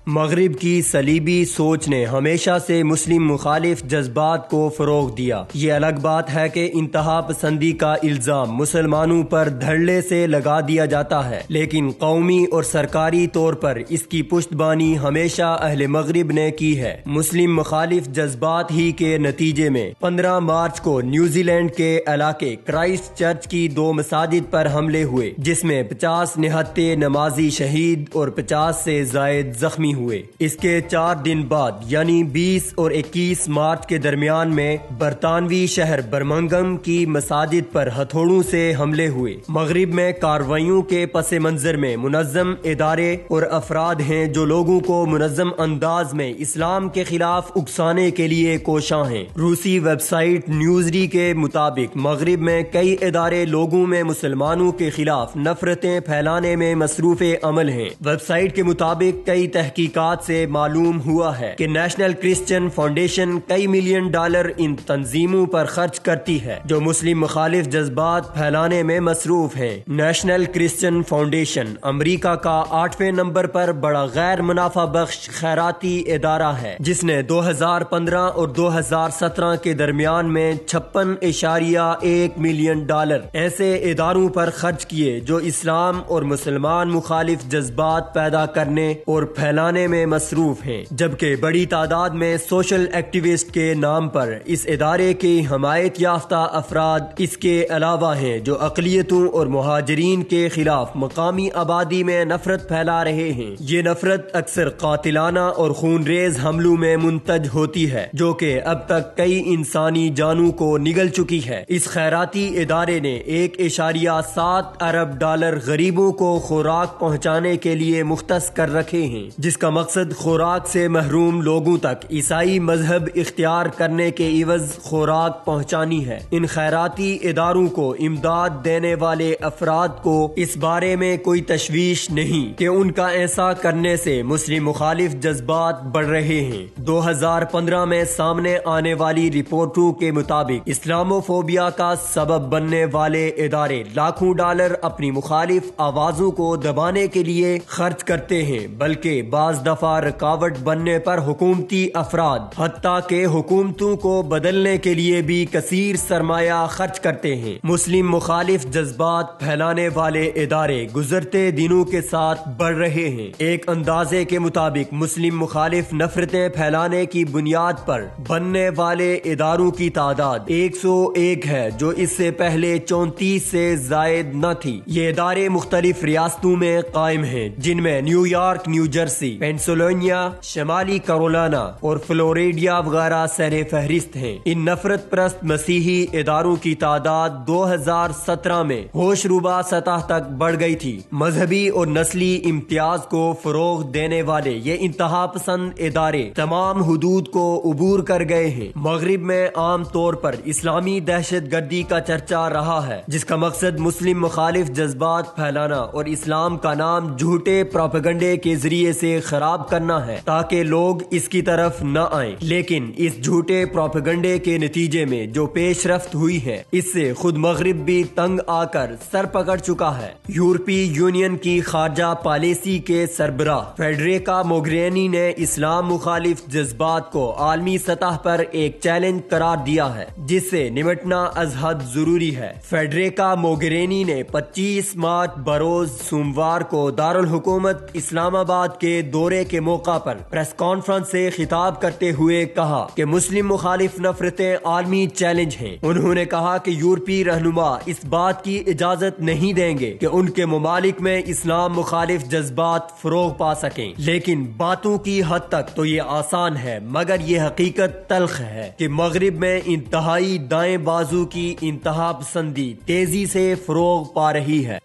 مغرب کی صلیبی سوچ نے ہمیشہ سے مسلم مخالف جذبات کو فروغ دیا۔ یہ الگ بات ہے کہ انتہا پسندی کا الزام مسلمانوں پر دھڑلے سے لگا دیا جاتا ہے، لیکن قومی اور سرکاری طور پر اس کی پشتبانی ہمیشہ اہل مغرب نے کی ہے۔ مسلم مخالف جذبات ہی کے نتیجے میں 15 مارچ کو نیوزی لینڈ کے علاقے کرائسٹ چرچ کی 2 مساجد پر حملے ہوئے، جس میں 50 نہتے نمازی شہید اور 50 سے زائد زخمی ہوئے۔ اس کے 4 دن بعد یعنی 20 اور 21 مارچ کے درمیان میں برطانوی شہر برمنگھم کی مساجد پر ہتھوڑوں سے حملے ہوئے۔ مغرب میں کارروائیوں کے پس منظر میں منظم ادارے اور افراد ہیں جو لوگوں کو منظم انداز میں اسلام کے خلاف اکسانے کے لیے کوشاں ہیں۔ روسی ویب سائٹ نیوزری کے مطابق مغرب میں کئی ادارے لوگوں میں مسلمانوں کے خلاف نفرتیں پھیلانے میں مصروف عمل ہیں۔ ویب سائٹ کے مطابق کئی تحقیقات سے معلوم ہوا ہے کہ نیشنل کرسچن فاؤنڈیشن کئی ملین ڈالر ان تنظیموں پر خرچ کرتی ہے جو مسلم مخالف جذبات پھیلانے میں مصروف ہیں۔ نیشنل کرسچن فاؤنڈیشن امریکہ کا 8ویں نمبر پر بڑا غیر منافع بخش خیراتی ادارہ ہے، جس نے 2015 اور 2017 کے درمیان میں 56.1 ملین ڈالر ایسے اداروں پر خرچ کیے جو اسلام اور مسلمان مخالف جذبات پیدا کرنے اور پھیلانے میں مصروف ہیں، جبکہ بڑی تعداد میں سوشل ایکٹیوسٹ کے نام پر اس ادارے کی حمایت یافتہ افراد اس کے علاوہ ہیں جو اقلیتوں اور مہاجرین کے خلاف مقامی آبادی میں نفرت پھیلا رہے ہیں۔ یہ نفرت اکثر قاتلانہ اور خونریز حملوں میں منتج ہوتی ہے جو کہ اب تک کئی انسانی جانوں کو نگل چکی ہے۔ اس خیراتی ادارے نے 1.7 ارب ڈالر غریبوں کو خوراک پہنچانے کے لیے مختص کر رکھے ہیں، جس کا مقصد خوراک سے محروم لوگوں تک عیسائی مذہب اختیار کرنے کے عوض خوراک پہنچانی ہے۔ ان خیراتی اداروں کو امداد دینے والے افراد کو اس بارے میں کوئی تشویش نہیں کہ ان کا ایسا کرنے سے مسلم مخالف جذبات بڑھ رہے ہیں۔ 2015 میں سامنے آنے والی رپورٹوں کے مطابق اسلاموفوبیا کا سبب بننے والے ادارے لاکھوں ڈالر اپنی مخالف آوازوں کو دبانے کے لیے خرچ کرتے ہیں، بلکہ بعض دفعہ رکاوٹ بننے پر حکومتی افراد حتیٰ کہ حکومتوں کو بدلنے کے لیے بھی کثیر سرمایہ خرچ کرتے ہیں۔ مسلم مخالف جذبات پھیلانے والے ادارے گزرتے دنوں کے ساتھ بڑھ رہے ہیں۔ ایک اندازے کے مطابق مسلم مخالف نفرتیں پھیلانے کی بنیاد پر بننے والے اداروں کی تعداد 101 ہے، جو اس سے پہلے 34 سے زائد نہ تھی۔ یہ ادارے مختلف ریاستوں میں قائم ہیں، جن میں نیو یارک، نیو جرسی، پینسلوانیا، شمالی کیرولینا اور فلوریڈا وغیرہ سر فہرست ہیں۔ ان نفرت پرست مسیحی اداروں کی تعداد 2017 میں ہوش ربا سطح تک بڑھ گئی تھی۔ مذہبی اور نسلی امتیاز کو فروغ دینے والے یہ انتہا پسند ادارے تمام حدود کو عبور کر گئے ہیں۔ مغرب میں عام طور پر اسلامی دہشت گردی کا چرچا رہا ہے، جس کا مقصد مسلم مخالف جذبات پھیلانا اور اسلام کا نام جھوٹے پروپیگنڈے کے ذریعے سے خراب کرنا ہے تاکہ لوگ اس کی طرف نہ آئیں۔ لیکن اس جھوٹے پروپیگنڈے کے نتیجے میں جو پیش رفت ہوئی ہے، اس سے خود مغرب بھی تنگ آ کر سر پکڑ چکا ہے۔ یورپی یونین کی خارجہ پالیسی کے سربراہ فیڈریکا موگرینی نے اسلام مخالف جذبات کو عالمی سطح پر ایک چیلنج قرار دیا ہے جس سے نمٹنا از حد ضروری ہے۔ فیڈریکا موگرینی نے 25 مارچ بروز سوموار کو دارالحکومت اسلام آباد کے دورے کے موقع پر پریس کانفرنس سے خطاب کرتے ہوئے کہا کہ مسلم مخالف نفرتیں عالمی چیلنج ہیں۔ انہوں نے کہا کہ یورپی رہنما اس بات کی اجازت نہیں دیں گے کہ ان کے ممالک میں اسلام مخالف جذبات فروغ پا سکیں، لیکن باتوں کی حد تک تو یہ آسان ہے، مگر یہ حقیقت تلخ ہے کہ مغرب میں انتہائی دائیں بازو کی انتہا پسندی تیزی سے فروغ پا رہی ہے۔